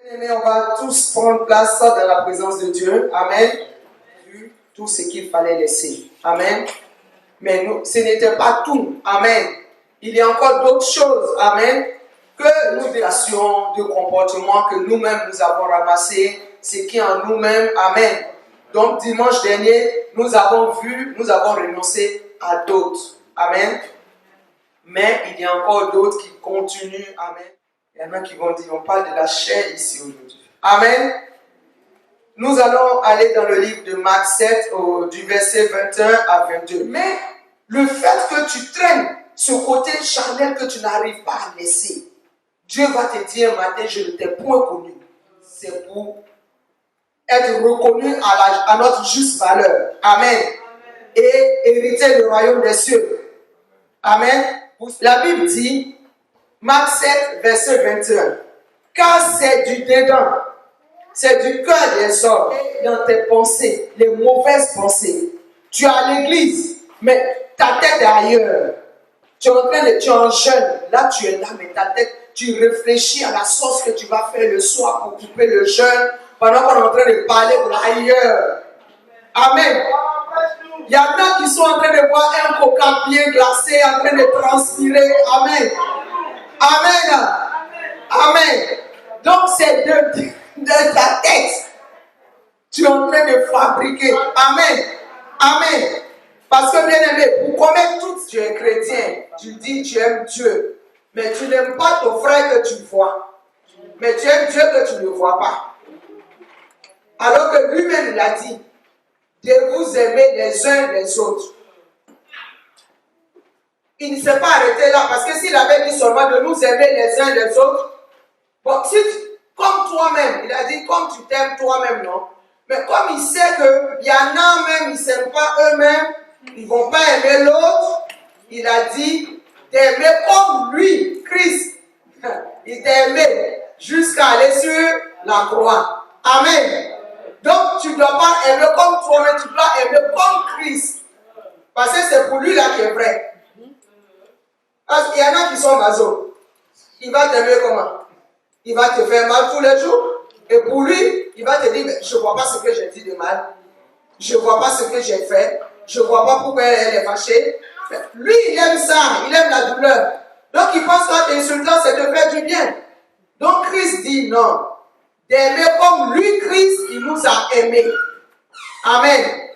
Bien-aimés, on va tous prendre place dans la présence de Dieu. Amen. Vu tout ce qu'il fallait laisser. Amen. Mais nous, ce n'était pas tout. Amen. Il y a encore d'autres choses. Amen. Que nous délations de comportements que nous-mêmes nous avons ramassés. Ce qui est en nous-mêmes. Amen. Donc dimanche dernier, nous avons renoncé à d'autres. Amen. Mais il y a encore d'autres qui continuent. Amen. Il y en a qui vont dire, on parle de la chair ici aujourd'hui. Amen. Nous allons aller dans le livre de Marc 7, du verset 21 à 22. Mais le fait que tu traînes ce côté charnel que tu n'arrives pas à laisser, Dieu va te dire un matin, je ne t'ai point connu. C'est pour être reconnu à notre juste valeur. Amen. Et hériter le royaume des cieux. Amen. La Bible dit, Marc 7, verset 21. Car c'est du dedans, c'est du cœur des hommes, dans tes pensées, les mauvaises pensées. Tu es à l'église, mais ta tête est ailleurs. Tu es en jeûne, là tu es là, mais ta tête, tu réfléchis à la sauce que tu vas faire le soir pour couper le jeûne, pendant qu'on est en train de parler de ailleurs. Amen. Il y en a qui sont en train de boire un coca bien glacé, en train de transpirer. Amen. Amen. Amen. Donc c'est de ta tête. Tu es en train de fabriquer. Amen. Amen. Parce que bien aimé, pour commettre tout, tu es chrétien. Tu dis tu aimes Dieu. Mais tu n'aimes pas ton frère que tu vois. Mais tu aimes Dieu que tu ne vois pas. Alors que lui-même il a dit, de vous aimer les uns les autres. Il ne s'est pas arrêté là, parce que s'il avait dit seulement de nous aimer les uns les autres, bon, comme toi-même, il a dit comme tu t'aimes toi-même, non? Mais comme il sait qu'il y en a même, ils ne s'aiment pas eux-mêmes, ils ne vont pas aimer l'autre, il a dit d'aimer comme lui, Christ. Il t'a aimé jusqu'à aller sur la croix. Amen. Donc tu ne dois pas aimer comme toi-même, tu dois aimer comme Christ. Parce que c'est pour lui là qui est vrai. Parce qu'il y en a qui sont maso. Il va t'aimer comment? Il va te faire mal tous les jours. Et pour lui, il va te dire, je ne vois pas ce que j'ai dit de mal. Je ne vois pas ce que j'ai fait. Je ne vois pas pourquoi elle est fâchée. Lui, il aime ça. Il aime la douleur. Donc il pense qu'en t'insultant, c'est de faire du bien. Donc Christ dit non. D'aimer comme lui, Christ, il nous a aimés. Amen.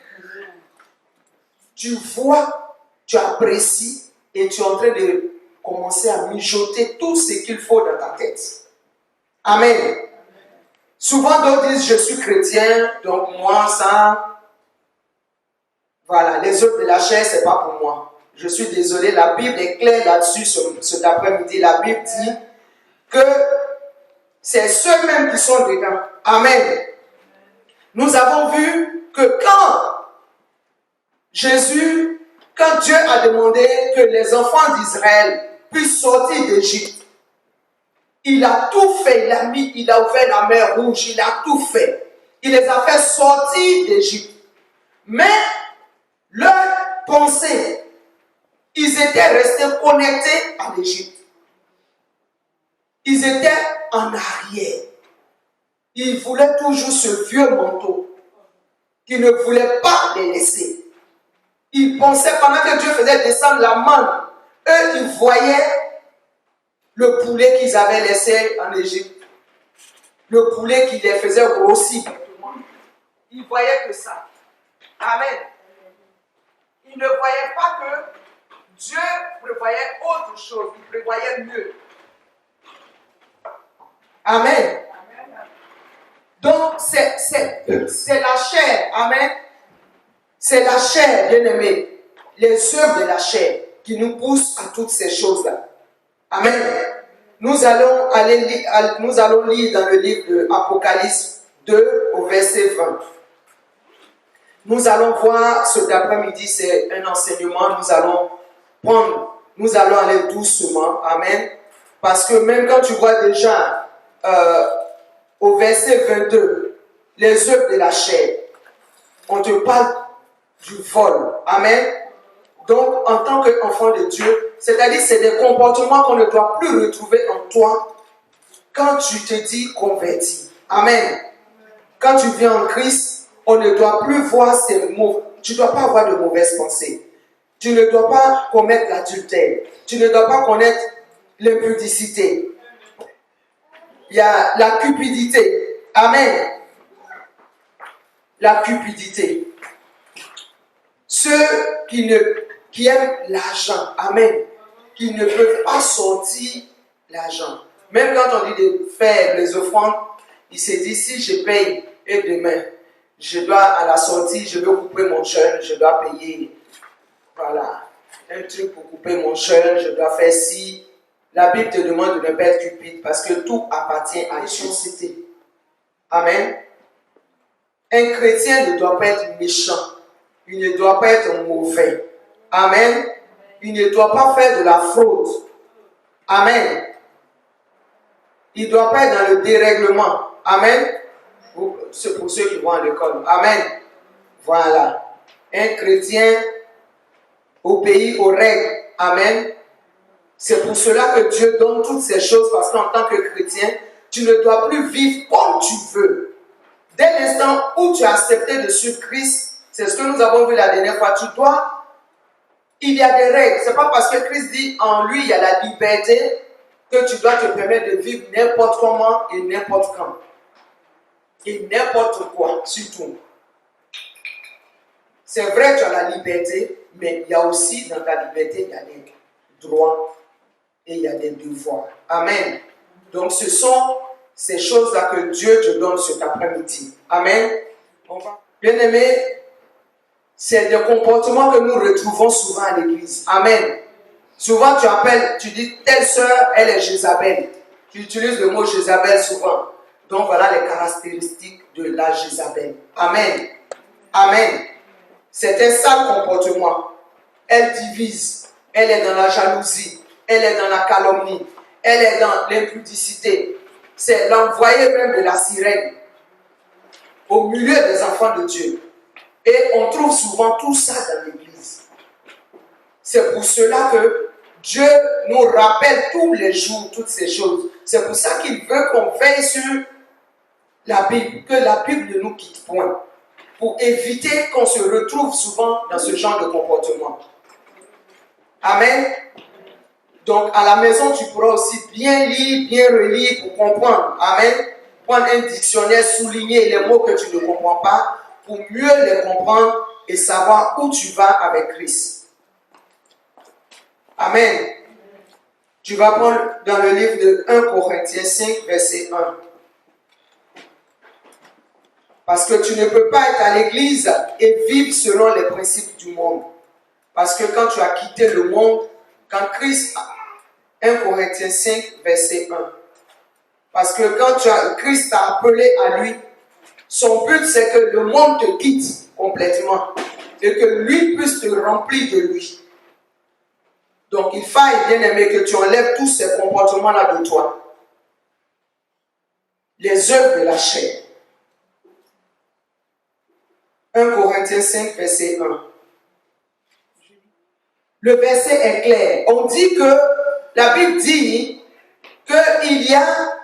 Tu vois, tu apprécies et tu es en train de commencer à mijoter tout ce qu'il faut dans ta tête. Amen. Souvent d'autres disent je suis chrétien, donc moi ça, voilà, les œuvres de la chair c'est pas pour moi. Je suis désolé, la Bible est claire là-dessus cet après-midi. La Bible dit que c'est ceux-mêmes qui sont dedans. Amen. Nous avons vu que quand Dieu a demandé que les enfants d'Israël puissent sortir d'Égypte, il a tout fait, il a ouvert la mer Rouge, il a tout fait. Il les a fait sortir d'Égypte. Mais leurs pensées, ils étaient restés connectés à l'Égypte. Ils étaient en arrière. Ils voulaient toujours ce vieux manteau qu'ils ne voulaient pas les laisser. Ils pensaient, pendant que Dieu faisait descendre la manne, eux, ils voyaient le poulet qu'ils avaient laissé en Égypte. Le poulet qui les faisait grossir. Ils ne voyaient que ça. Amen. Ils ne voyaient pas que Dieu prévoyait autre chose. Il prévoyait mieux. Amen. Donc, c'est la chair. Amen. C'est la chair, bien-aimé. Les œuvres de la chair qui nous poussent à toutes ces choses-là. Amen. Nous allons lire dans le livre de Apocalypse 2 au verset 20. Nous allons voir cet après-midi, c'est un enseignement, nous allons aller doucement. Amen. Parce que même quand tu vois déjà au verset 22, les œuvres de la chair, on te parle du vol. Amen. Donc, en tant qu'enfant de Dieu, c'est-à-dire c'est des comportements qu'on ne doit plus retrouver en toi quand tu te dis converti. Amen. Quand tu viens en Christ, on ne doit plus voir ces mots. Tu ne dois pas avoir de mauvaises pensées. Tu ne dois pas commettre l'adultère. Tu ne dois pas connaître l'impudicité. Il y a la cupidité. Amen. La cupidité. Ceux qui aiment l'argent. Amen. Qui ne peuvent pas sortir l'argent. Même quand on dit de faire les offrandes, il se dit si je paye et demain, je dois à la sortie, je veux couper mon jeûne, je dois payer. Voilà. Un truc pour couper mon jeûne, je dois faire ci. La Bible te demande de ne pas être cupide parce que tout appartient à Dieu. Amen. Un chrétien ne doit pas être méchant. Il ne doit pas être mauvais. Amen. Il ne doit pas faire de la fraude. Amen. Il ne doit pas être dans le dérèglement. Amen. C'est pour ceux qui vont à l'école. Amen. Voilà. Un chrétien obéit aux règles. Amen. C'est pour cela que Dieu donne toutes ces choses parce qu'en tant que chrétien, tu ne dois plus vivre comme tu veux. Dès l'instant où tu as accepté de suivre Christ, c'est ce que nous avons vu la dernière fois, il y a des règles. Ce n'est pas parce que Christ dit en lui il y a la liberté que tu dois te permettre de vivre n'importe comment et n'importe quand. Et n'importe quoi, surtout. C'est vrai, tu as la liberté, mais il y a aussi dans ta liberté, il y a des droits et il y a des devoirs. Amen. Donc ce sont ces choses-là que Dieu te donne cet après-midi. Amen. Bien aimé, c'est des comportements que nous retrouvons souvent à l'église. Amen. Souvent tu dis telle sœur, elle est Jézabel. Tu utilises le mot Jézabel souvent. Donc voilà les caractéristiques de la Jézabel. Amen. Amen. C'est un sale comportement. Elle divise. Elle est dans la jalousie. Elle est dans la calomnie. Elle est dans l'impudicité. C'est l'envoyé même de la sirène au milieu des enfants de Dieu. Et on trouve souvent tout ça dans l'église. C'est pour cela que Dieu nous rappelle tous les jours toutes ces choses. C'est pour ça qu'il veut qu'on veille sur la Bible, que la Bible ne nous quitte point, pour éviter qu'on se retrouve souvent dans ce genre de comportement. Amen. Donc à la maison, tu pourras aussi bien lire, bien relire pour comprendre. Amen. Prendre un dictionnaire, souligner les mots que tu ne comprends pas pour mieux les comprendre et savoir où tu vas avec Christ. Amen. Tu vas prendre dans le livre de 1 Corinthiens 5, verset 1. Parce que tu ne peux pas être à l'église et vivre selon les principes du monde. Parce que quand tu as quitté le monde, quand Christ, 1 Corinthiens 5, verset 1. Parce que quand Christ t'a appelé à lui, son but c'est que le monde te quitte complètement et que lui puisse te remplir de lui. Donc il faille, bien aimé, que tu enlèves tous ces comportements-là de toi. Les œuvres de la chair. 1 Corinthiens 5, verset 1. Le verset est clair. On dit que, la Bible dit qu'il y a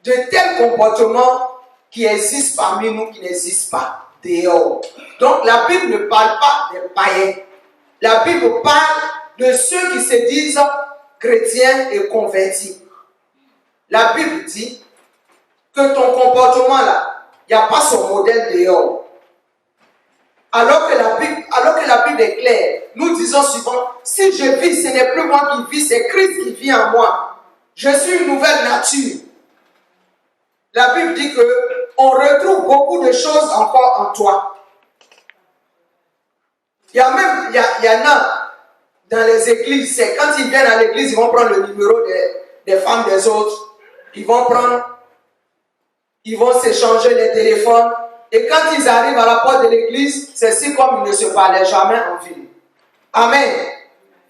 de tels comportements qui existent parmi nous, qui n'existent pas dehors. Donc la Bible ne parle pas des païens. La Bible parle de ceux qui se disent chrétiens et convertis. La Bible dit que ton comportement là, il n'y a pas son modèle dehors. Alors que la Bible est claire, nous disons souvent, si je vis, ce n'est plus moi qui vis, c'est Christ qui vit en moi. Je suis une nouvelle nature. La Bible dit qu'on retrouve beaucoup de choses encore en toi. Il y en a dans les églises, c'est quand ils viennent à l'église, ils vont prendre le numéro des femmes des autres. Ils vont s'échanger les téléphones. Et quand ils arrivent à la porte de l'église, c'est si comme ils ne se parlaient jamais en ville. Amen.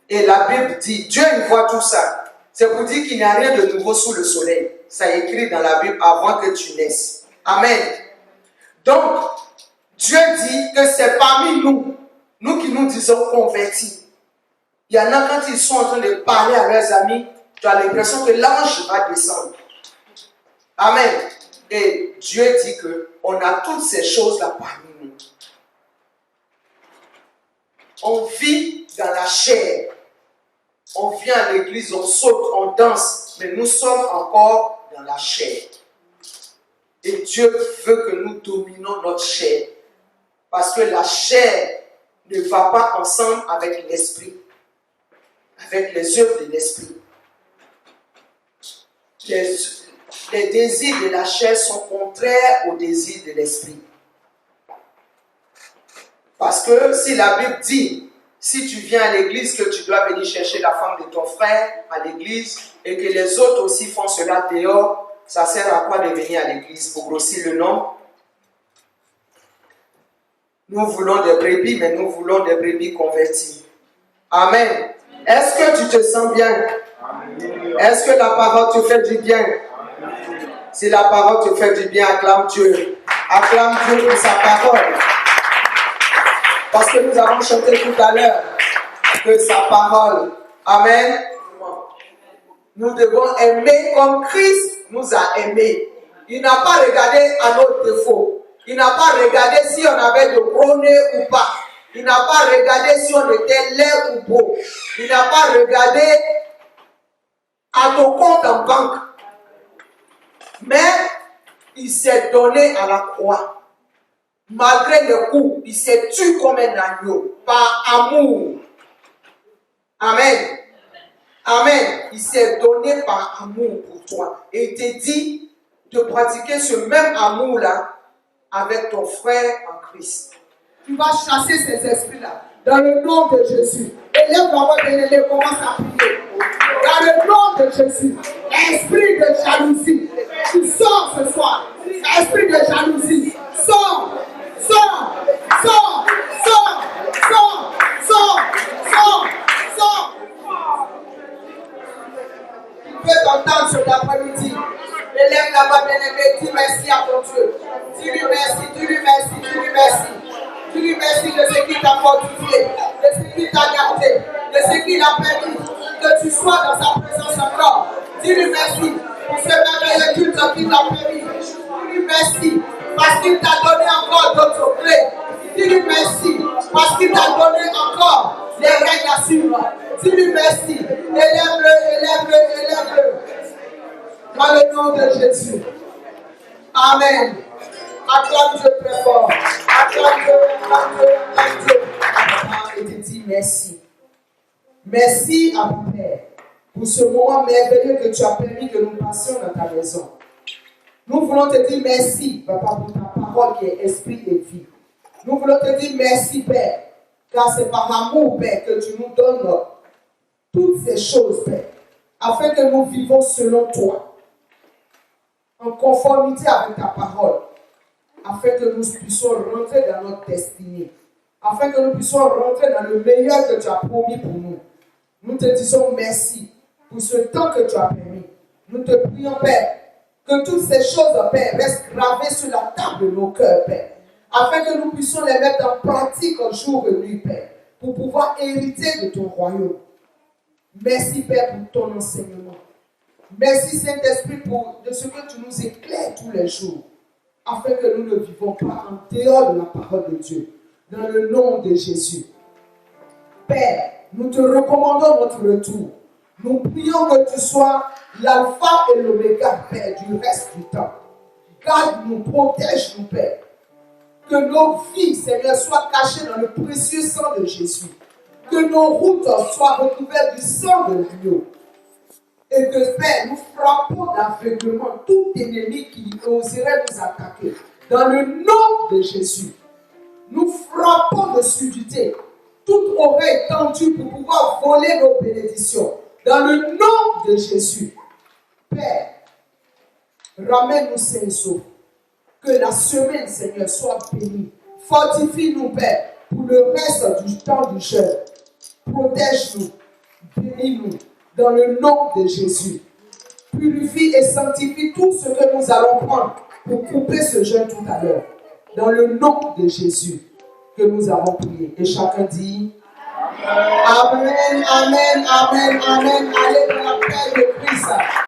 Et la Bible dit, Dieu il voit tout ça. C'est pour dire qu'il n'y a rien de nouveau sous le soleil. Ça est écrit dans la Bible avant que tu naisses. Amen. Donc, Dieu dit que c'est parmi nous, nous qui nous disons convertis. Il y en a quand ils sont en train de parler à leurs amis, Tu as l'impression que l'ange va descendre. Amen. Et Dieu dit qu'on a toutes ces choses-là parmi nous. On vit dans la chair. On vient à l'église, on saute, on danse, mais nous sommes encore dans la chair. Et Dieu veut que nous dominons notre chair. Parce que la chair ne va pas ensemble avec l'esprit, avec les œuvres de l'esprit. Les désirs de la chair sont contraires aux désirs de l'esprit. Parce que si la Bible dit, si tu viens à l'église, que tu dois venir chercher la femme de ton frère à l'église et que les autres aussi font cela dehors, ça sert à quoi de venir à l'église? Pour grossir le nombre? Nous voulons des brebis, mais nous voulons des brebis converties. Amen. Est-ce que tu te sens bien? Est-ce que la parole te fait du bien? Si la parole te fait du bien, acclame Dieu. Acclame Dieu pour sa parole. Parce que nous avons chanté tout à l'heure que sa parole. Amen. Nous devons aimer comme Christ nous a aimés. Il n'a pas regardé à nos défauts. Il n'a pas regardé si on avait de gros nez ou pas. Il n'a pas regardé si on était laid ou beau. Il n'a pas regardé à ton compte en banque. Mais il s'est donné à la croix. Malgré le coup, il s'est tué comme un agneau, par amour. Amen. Amen. Il s'est donné par amour pour toi. Et il te dit de pratiquer ce même amour-là avec ton frère en Christ. Tu vas chasser ces esprits-là dans le nom de Jésus. Élève la voix bien-aimée, commence à prier. Dans le nom de Jésus, esprit de jalousie, tu sors ce soir. Esprit de jalousie, sors, sors, sors, sors, sors, sors, sors, sors. Tu peux t'entendre cet après-midi. Élève la voix bien-aimée, dis merci à ton Dieu. Dis-lui merci, dis-lui merci, dis-lui merci. Dis-lui merci de ce qu'il t'a fortifié, de ce qu'il t'a gardé, de ce qu'il a permis que tu sois dans sa présence encore. Dis-lui merci pour ce merveilleux culte qu'il t'a permis. Dis-lui merci parce qu'il t'a donné encore d'autres clés. Dis-lui merci parce qu'il t'a donné encore les règles à suivre. Dis-lui merci. Élève-le, élève-le, élève-le. Dans le nom de Jésus. Amen. Acclame Dieu très fort. Acclame Dieu, acclame Dieu, acclame Dieu. Et te dis merci. Merci à mon Père pour ce moment merveilleux que tu as permis que nous passions dans ta maison. Nous voulons te dire merci, Papa, pour ta parole qui est esprit et vie. Nous voulons te dire merci, Père, car c'est par amour, Père, que tu nous donnes toutes ces choses, Père, afin que nous vivons selon toi, en conformité avec ta parole, afin que nous puissions rentrer dans notre destinée, afin que nous puissions rentrer dans le meilleur que tu as promis pour nous. Nous te disons merci pour ce temps que tu as permis. Nous te prions, Père, que toutes ces choses, Père, restent gravées sur la table de nos cœurs, Père, afin que nous puissions les mettre en pratique un jour et nuit, Père, pour pouvoir hériter de ton royaume. Merci, Père, pour ton enseignement. Merci, Saint-Esprit, de ce que tu nous éclaires tous les jours, afin que nous ne vivons pas en dehors de la parole de Dieu. Dans le nom de Jésus. Père, nous te recommandons notre retour. Nous prions que tu sois l'alpha et l'oméga, Père, du reste du temps. Garde-nous, protège-nous, Père. Que nos vies, Seigneur, soient cachées dans le précieux sang de Jésus. Que nos routes soient recouvertes du sang de l'agneau. Et que, Père, nous frappons d'aveuglement tout ennemi qui oserait nous attaquer. Dans le nom de Jésus, nous frappons de surdité toute oreille tendue pour pouvoir voler nos bénédictions. Dans le nom de Jésus, Père, ramène-nous sains et saufs. Que la semaine, Seigneur, soit bénie. Fortifie-nous, Père, pour le reste du temps du jeûne. Protège-nous, bénis-nous. Dans le nom de Jésus, purifie et sanctifie tout ce que nous allons prendre pour couper ce jeûne tout à l'heure. Dans le nom de Jésus que nous avons prié. Et chacun dit Amen, amen, amen, amen. Allez dans la paix de Christ.